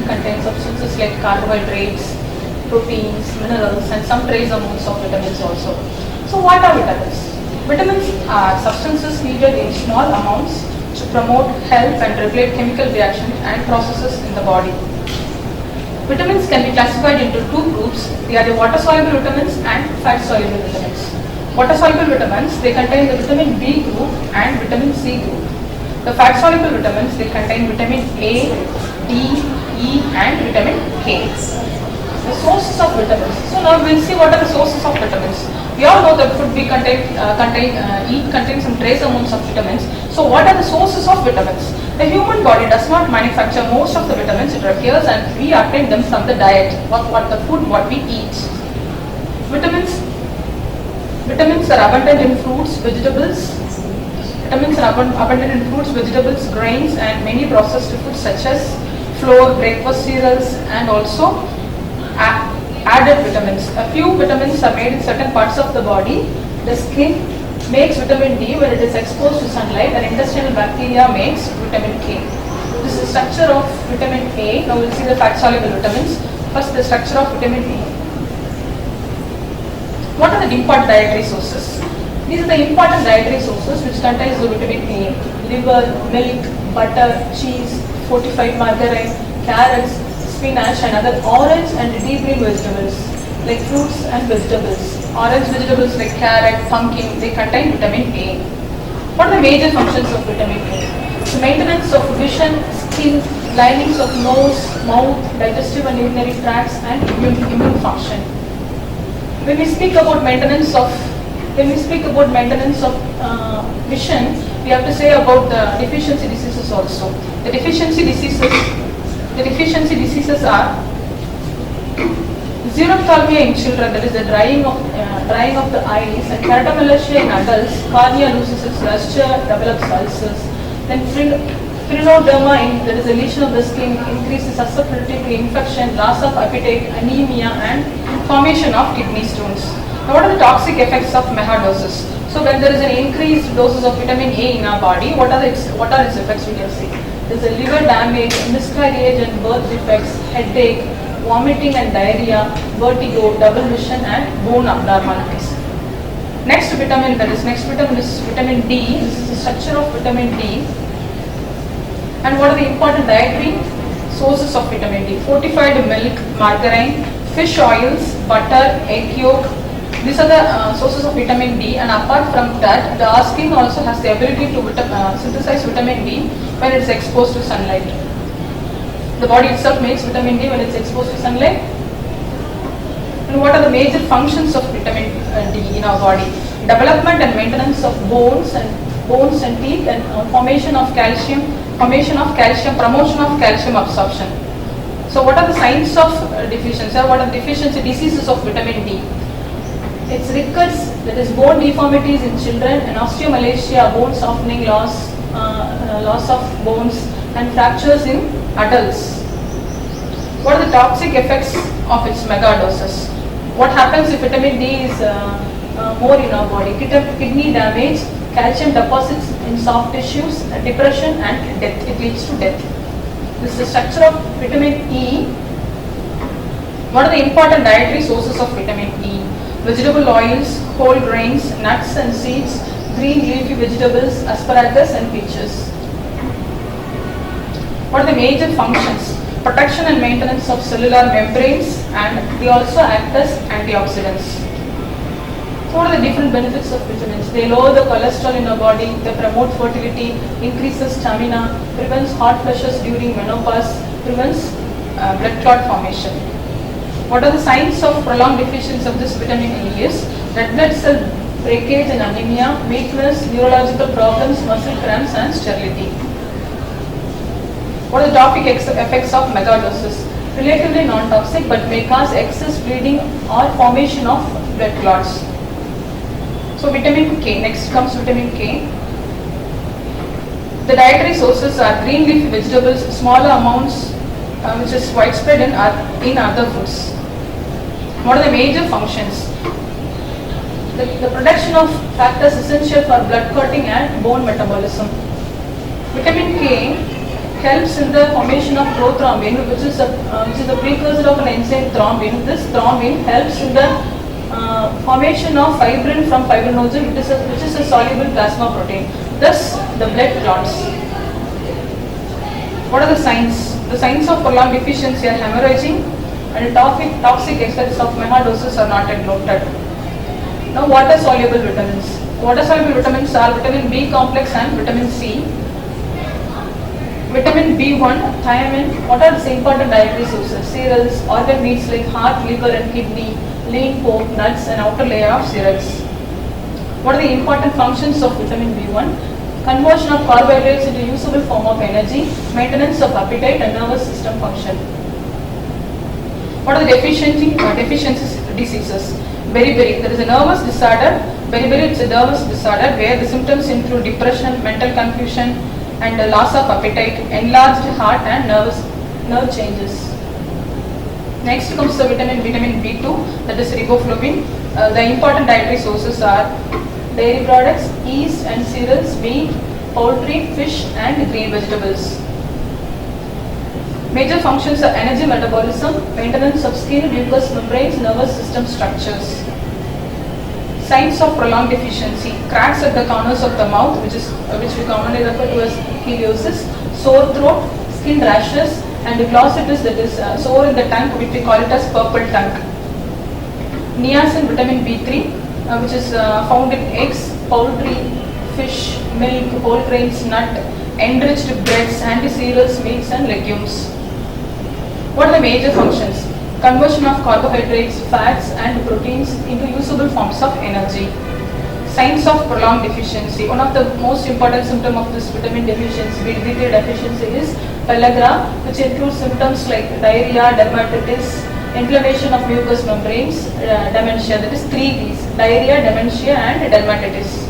contains substances like carbohydrates, proteins, minerals, and some trace amounts of vitamins also. So what are vitamins? Vitamins are substances needed in small amounts to promote health and regulate chemical reactions and processes in the body. Vitamins can be classified into two groups. They are the water-soluble vitamins and fat-soluble vitamins. Water-soluble vitamins, they contain the vitamin B group and vitamin C group. The fat-soluble vitamins, they contain vitamin A, D, E and vitamin K. The sources of vitamins. So now we'll see what are the sources of vitamins. We all know that food we contains some trace amounts of vitamins. So what are the sources of vitamins? The human body does not manufacture most of the vitamins it requires, and we obtain them from the diet, the food what we eat. Vitamins are abundant in fruits, vegetables. Vitamins are abundant in fruits, vegetables, grains, and many processed foods such as flour, breakfast cereals, and also added vitamins. A few vitamins are made in certain parts of the body. The skin makes vitamin D when it is exposed to sunlight, and intestinal bacteria makes vitamin K. This is the structure of vitamin A. Now we'll see the fat-soluble vitamins. First, the structure of vitamin A. What are the important dietary sources? These are the important dietary sources which contains the vitamin A. Liver, milk, butter, cheese, fortified margarine, carrots, spinach and other orange and deep green vegetables like fruits and vegetables. Orange vegetables like carrot, pumpkin, they contain vitamin A. What are the major functions of vitamin A? So maintenance of vision, skin, linings of nose, mouth, digestive and urinary tracts and immune function. When we speak about maintenance of vision, we have to say about the deficiency diseases also. The deficiency diseases are xerophthalmia in children, that is the drying of the eyes, and keratomalacia in adults. Cornea loses its luster, develops ulcers. Then phrenoderma, that is the lesion of the skin, increases susceptibility to infection, loss of appetite, anemia, and formation of kidney stones. Now, what are the toxic effects of megadoses? So, when there is an increased doses of vitamin A in our body, what are its effects we can see? There is a liver damage, miscarriage and birth defects, headache, vomiting and diarrhea, vertigo, double vision and bone abnormalities. Next vitamin is vitamin D. This is the structure of vitamin D. And what are the important dietary sources of vitamin D? Fortified milk, margarine, fish oils, butter, egg yolk. These are the sources of vitamin D, and apart from that, our skin also has the ability to synthesize vitamin D when it is exposed to sunlight. The body itself makes vitamin D when it is exposed to sunlight. And what are the major functions of vitamin D in our body? Development and maintenance of bones and teeth, and formation of calcium, promotion of calcium absorption. So what are the signs of deficiency, or what are the deficiency diseases of vitamin D? It's rickets, that is bone deformities in children, and osteomalacia, bone softening, loss of bones, and fractures in adults. What are the toxic effects of its megadoses? What happens if vitamin D is more in our body? Kidney damage, calcium deposits in soft tissues, depression and death. It leads to death. This is the structure of vitamin E. What are the important dietary sources of vitamin E? Vegetable oils, whole grains, nuts and seeds, green leafy vegetables, asparagus and peaches. What are the major functions? Protection and maintenance of cellular membranes, and they also act as antioxidants. So what are the different benefits of vitamins? They lower the cholesterol in our body, they promote fertility, increases stamina, prevents hot flushes during menopause, prevents blood clot formation. What are the signs of prolonged deficiency of this vitamin E is red blood cell breakage and anemia, weakness, neurological problems, muscle cramps and sterility. What are the toxic effects of megadoses? Relatively non-toxic but may cause excess bleeding or formation of blood clots. So vitamin K, next comes vitamin K. The dietary sources are green leafy vegetables, smaller amounts which is widespread in other foods. What are the major functions? The production of factors essential for blood clotting and bone metabolism. Vitamin K helps in the formation of prothrombin, which is the precursor of an enzyme thrombin. This thrombin helps in the formation of fibrin from fibrinogen, which is a soluble plasma protein. Thus, the blood clots. What are the signs? The signs of prolonged deficiency are hemorrhaging and toxic effects of megadoses are not yet noted. Now, water soluble vitamins. Water soluble vitamins are vitamin B complex and vitamin C. Vitamin B1, thiamine. What are the important dietary sources? Cereals, organ meats like heart, liver and kidney, lean pork, nuts and outer layer of cereals. What are the important functions of vitamin B1? Conversion of carbohydrates into usable form of energy, maintenance of appetite and nervous system function. What are the deficiency diseases? Beriberi, there is a nervous disorder. Beriberi is a nervous disorder where the symptoms include depression, mental confusion and loss of appetite, enlarged heart and nerve changes. Next comes the vitamin B2, that is riboflavin. The important dietary sources are dairy products, yeast and cereals, meat, poultry, fish and green vegetables. Major functions are energy metabolism, maintenance of skin, mucous membranes, nervous system structures. Signs of prolonged deficiency: cracks at the corners of the mouth, which we commonly refer to as ichthyosis, sore throat, skin rashes, and glossitis, that is sore in the tongue, which we call it as purple tongue. Niacin, vitamin B3. Which is found in eggs, poultry, fish, milk, whole grains, nut, enriched breads, anti-cereals, meats and legumes. What are the major functions? Conversion of carbohydrates, fats and proteins into usable forms of energy. Signs of prolonged deficiency. One of the most important symptoms of this vitamin deficiency, B3 deficiency, is pellagra, which includes symptoms like diarrhea, dermatitis, inflammation of mucous membranes, dementia. That is 3 Ds: diarrhea, dementia and dermatitis.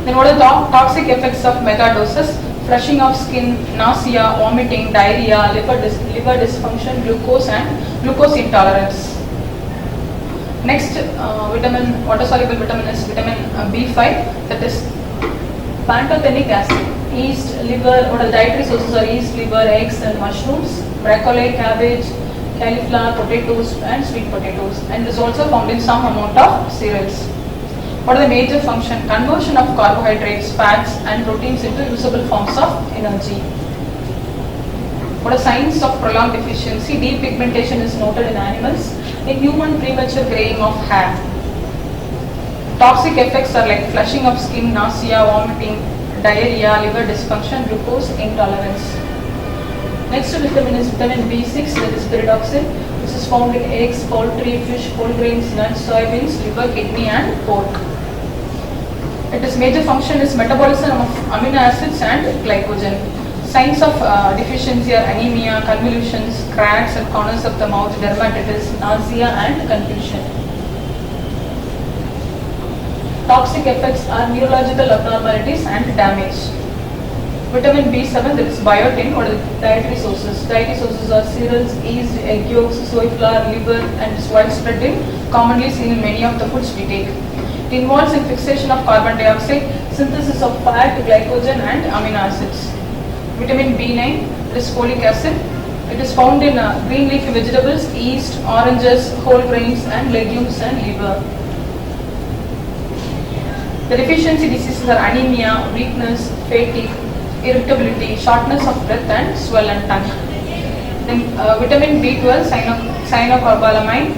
Then what are the toxic effects of megadoses? Flushing of skin, nausea, vomiting, diarrhea, liver dysfunction, glucose intolerance. Next water soluble vitamin is vitamin B5, that is pantothenic acid. Yeast, liver. What are the dietary sources are yeast, liver, eggs and mushrooms, broccoli, cabbage, cauliflower, potatoes and sweet potatoes, and is also found in some amount of cereals. What are the major functions? Conversion of carbohydrates, fats and proteins into usable forms of energy. What are signs of prolonged deficiency? Depigmentation is noted in animals. In human, premature graying of hair. Toxic effects are like flushing of skin, nausea, vomiting, diarrhea, liver dysfunction, glucose intolerance. Next vitamin is vitamin B6, that is pyridoxine. This is found in eggs, poultry, fish, whole grains, nuts, soybeans, liver, kidney and pork. Its major function is metabolism of amino acids and glycogen. Signs of deficiency are anemia, convulsions, cracks at corners of the mouth, dermatitis, nausea and confusion. Toxic effects are neurological abnormalities and damage. Vitamin B7, that is biotin. What are the dietary sources? Dietary sources are cereals, yeast, egg yolks, soy flour, liver and is widespread commonly seen in many of the foods we take. It involves in fixation of carbon dioxide, synthesis of fat, glycogen and amino acids. Vitamin B9, that is folic acid. It is found in green leafy vegetables, yeast, oranges, whole grains and legumes and liver. The deficiency diseases are anemia, weakness, fatigue, irritability, shortness of breath and swollen tongue. Then vitamin B12, cyanocobalamin,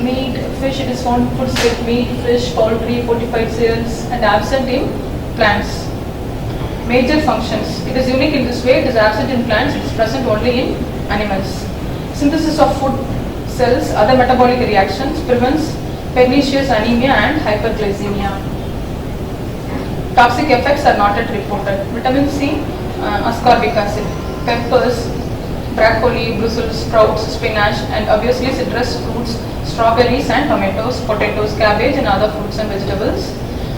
meat, fish. It is found in foods like meat, fish, poultry, fortified cereals and absent in plants. Major functions. It is unique in this way. It is absent in plants. It is present only in animals. Synthesis of food cells, other metabolic reactions, prevents pernicious anemia and hyperglycemia. Toxic effects are not yet reported. Vitamin C, ascorbic acid, peppers, broccoli, Brussels sprouts, spinach and obviously citrus fruits, strawberries and tomatoes, potatoes, cabbage and other fruits and vegetables.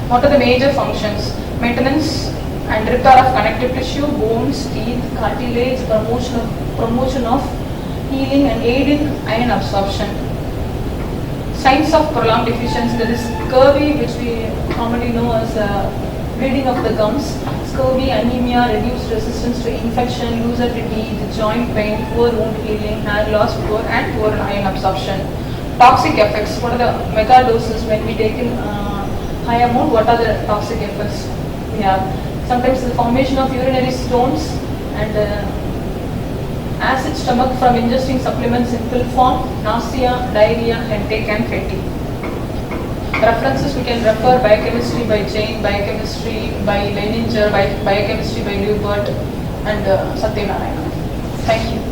What are the major functions? Maintenance and repair of connective tissue, bones, teeth, cartilage, promotion of healing and aid in iron absorption. Signs of prolonged deficiency, there is scurvy, which we commonly know as bleeding of the gums, scurvy, anemia, reduced resistance to infection, loser teeth, joint pain, poor wound healing, hair loss, and poor iron absorption. Toxic effects. What are the mega doses when we take in high amount? What are the toxic effects we have? Sometimes the formation of urinary stones and acid stomach from ingesting supplements in pill form, nausea, diarrhea, headache and fatigue. References we can refer: Biochemistry by Jain, Biochemistry by Leininger, Biochemistry by Liubert and Satyanarayana. Thank you.